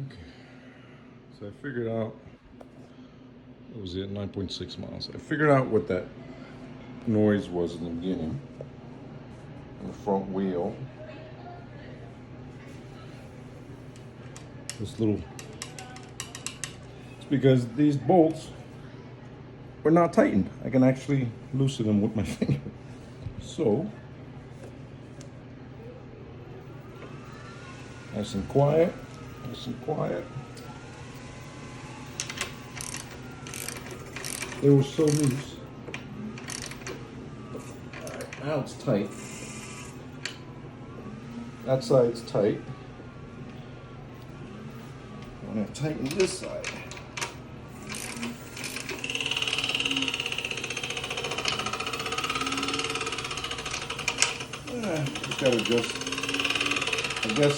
Okay, so I figured out, what was it, 9.6 miles. I figured out what that noise was in the beginning. On the front wheel. This little, it's because these bolts were not tightened. I can actually loosen them with my finger. So, nice and quiet, nice and quiet. They were so loose. All right, now it's tight. That side's tight. I'm gonna tighten this side. Just gotta adjust. I guess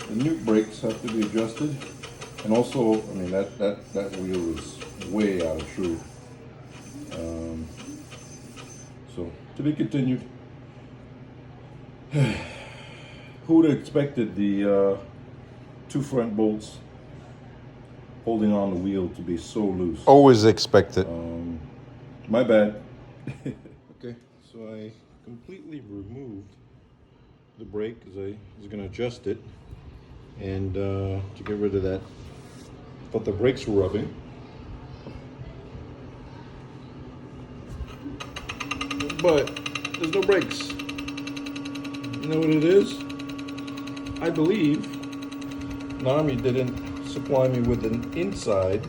the nuke brakes have to be adjusted, and also, I mean that wheel is way out of true. So to be continued. Who would have expected the two front bolts holding on the wheel to be so loose? Always expected. My bad. Okay, so I completely removed the brake because I was going to adjust it, and to get rid of that. Thought the brakes were rubbing. But there's no brakes. You know what it is? I believe Nami didn't supply me with an inside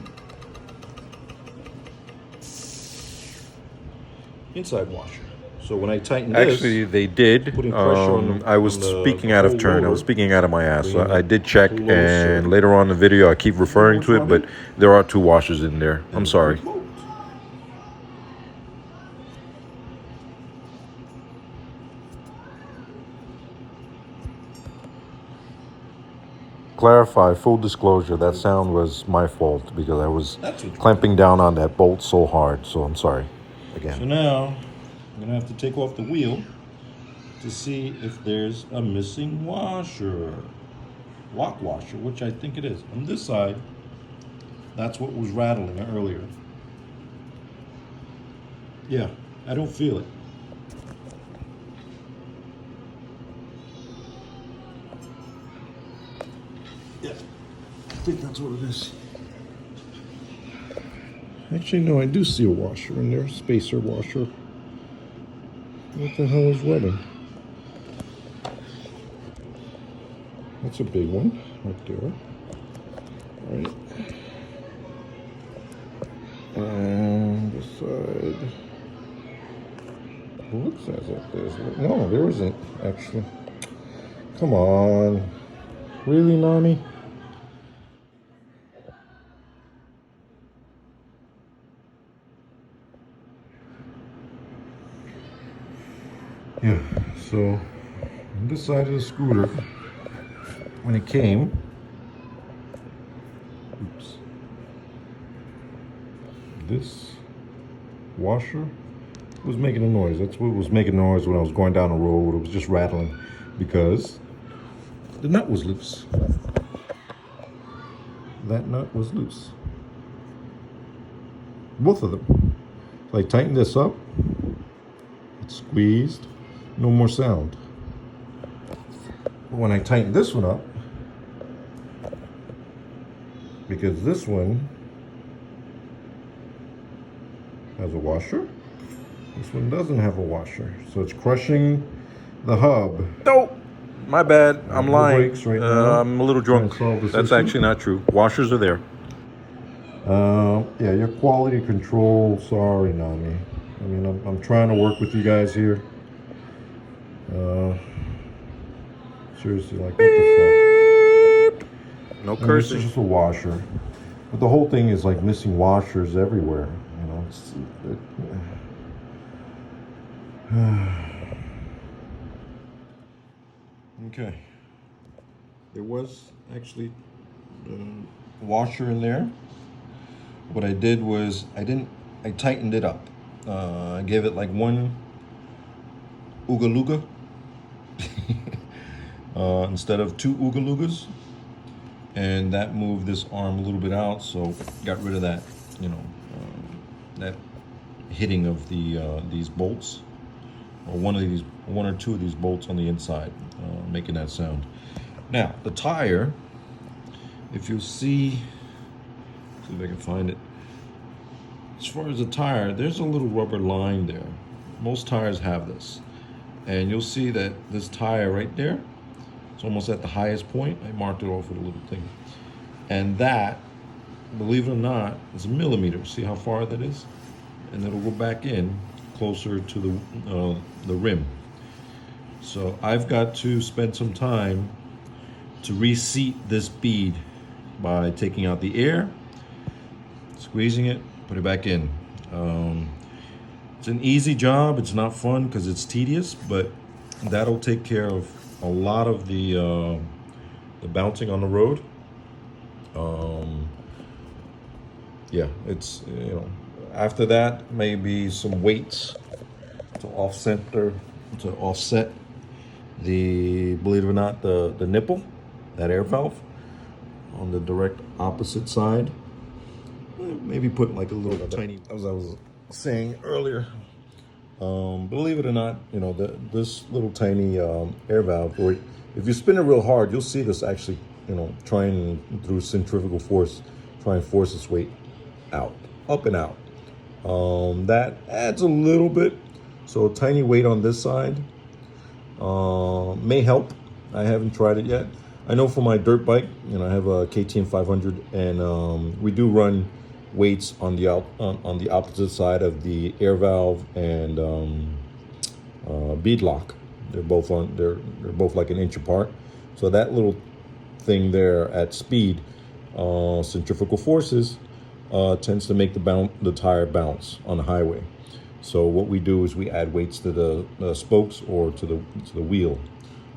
washer. So when I tighten this, Actually, they did. I was speaking out of turn. I was speaking out of my ass. So I did check, and later on in the video, I keep referring to it, but there are two washers in there. I'm sorry. Clarify, full disclosure, that sound was my fault because I was clamping down on that bolt so hard. So I'm sorry again. So now I'm gonna have to take off the wheel to see if there's a missing washer, lock washer, which I think it is. On this side, that's what was rattling earlier. Yeah, I don't feel it. Yeah, I think that's what it is. Actually, no, I do see a washer in there, spacer washer. What the hell is rubbing? That's a big one, right there. Right. And this side. Looks as if there's, no, there isn't actually. Come on. Really, Nami? Yeah, so on this side of the scooter, when it came, oops, this washer was making a noise. That's what was making noise when I was going down the road. It was just rattling because the nut was loose. That nut was loose. Both of them. So I tightened this up. It's squeezed. No more sound. But when I tighten this one up, because this one has a washer, this one doesn't have a washer, so it's crushing the hub. Nope. My bad. I'm lying. Right now. I'm a little drunk. That's actually not true. Washers are there. Yeah, your quality control. Sorry, Nami. I mean, I'm trying to work with you guys here. Seriously, like, what the fuck? No cursing. This is just a washer, but the whole thing is like missing washers everywhere. You know. Okay. There was actually a washer in there. What I did was I tightened it up. I gave it like one ooga looga instead of two ooga loogas. and that moved this arm a little bit out, so got rid of that, you know, that hitting of the these bolts, or one or two of these bolts on the inside, making that sound. Now the tire, if you see if I can find it. As far as the tire, there's a little rubber line there. Most tires have this, and you'll see that this tire right there, it's almost at the highest point. I marked it off with a little thing, and that, believe it or not, is a millimeter. See how far that is? And it'll go back in closer to the rim. So I've got to spend some time to reseat this bead by taking out the air, squeezing it, put it back in. It's an easy job. It's not fun because it's tedious, but that'll take care of a lot of the bouncing on the road. Yeah, it's, you know, after that, maybe some weights to offset the, believe it or not, the nipple, that air valve on the direct opposite side. Maybe put like a little tiny, as I was saying earlier, believe it or not, you know, this little tiny air valve, or if you spin it real hard, you'll see this actually, you know, trying through centrifugal force, try and force its weight out, up and out. That adds a little bit, so a tiny weight on this side may help. I haven't tried it yet. I know for my dirt bike, you know, I have a KTM 500, and we do run weights on the on the opposite side of the air valve and bead lock. They're both like an inch apart. So that little thing there at speed, centrifugal forces tends to make the tire bounce on the highway. So what we do is we add weights to the spokes or to the wheel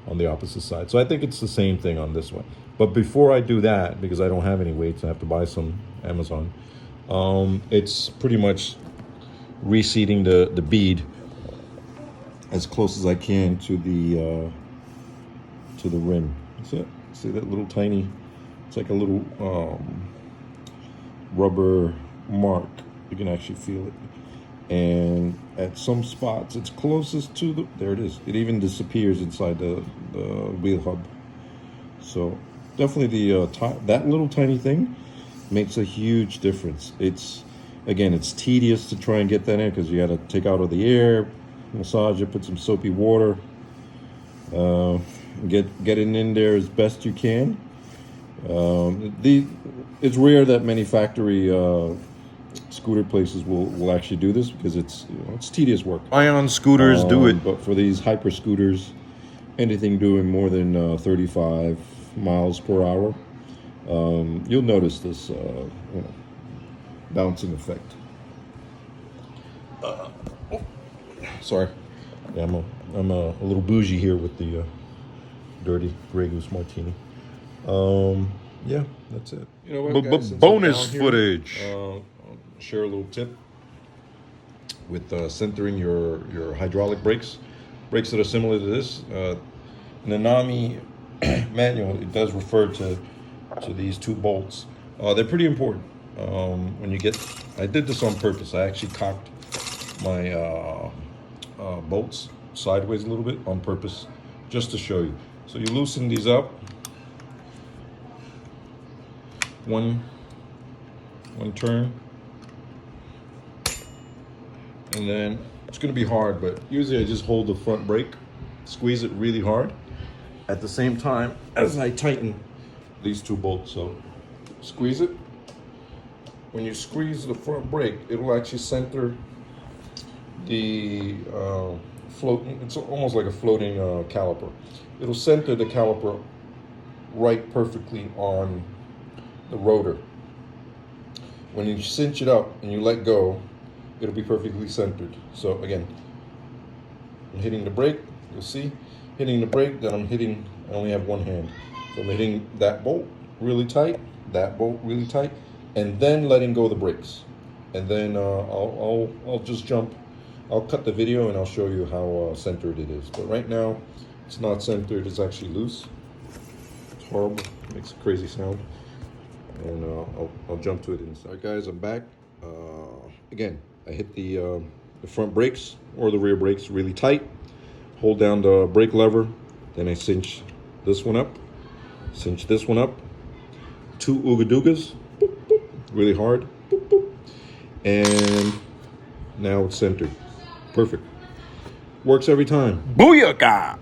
on the opposite side. So I think it's the same thing on this one. But before I do that, because I don't have any weights, I have to buy some Amazon. It's pretty much reseating the bead as close as I can to the rim. That's it. See that little tiny? It's like a little rubber mark. You can actually feel it. And at some spots, it's closest to the. There it is. It even disappears inside the wheel hub. So definitely that little tiny thing makes a huge difference. It's tedious to try and get that in because you got to take out all the air, massage it, put some soapy water, get it in there as best you can. It's rare that many factory scooter places will actually do this because it's tedious work. Ion scooters do it, but for these hyper scooters, anything doing more than 35 miles per hour, you'll notice this bouncing effect. Sorry, yeah, I'm a little bougie here with the dirty Grey Goose martini. Yeah, that's it. You know what, guys, bonus footage. I'll share a little tip with centering your hydraulic brakes that are similar to this. In the Nami manual, it does refer to these two bolts. They're pretty important. I did this on purpose. I actually cocked my bolts sideways a little bit on purpose, just to show you. So you loosen these up. One turn, and then it's going to be hard, but usually I just hold the front brake, squeeze it really hard at the same time as I tighten these two bolts. So squeeze it. When you squeeze the front brake, it'll actually center the floating. It's almost like a floating caliper. It'll center the caliper right perfectly on the rotor. When you cinch it up and you let go, it'll be perfectly centered. So again, I'm hitting the brake, you'll see, hitting the brake, then I only have one hand. So I'm hitting that bolt really tight, that bolt really tight, and then letting go of the brakes. And then I'll just jump, I'll cut the video and I'll show you how centered it is. But right now, it's not centered, it's actually loose. It's horrible. Makes a crazy sound. And I'll jump to it inside. All right, guys, I'm back. Again, I hit the front brakes or the rear brakes really tight. Hold down the brake lever. Then I cinch this one up. Cinch this one up. 2 ooga doogas. Boop, boop, really hard. Boop, boop. And now it's centered. Perfect. Works every time. Booyaka!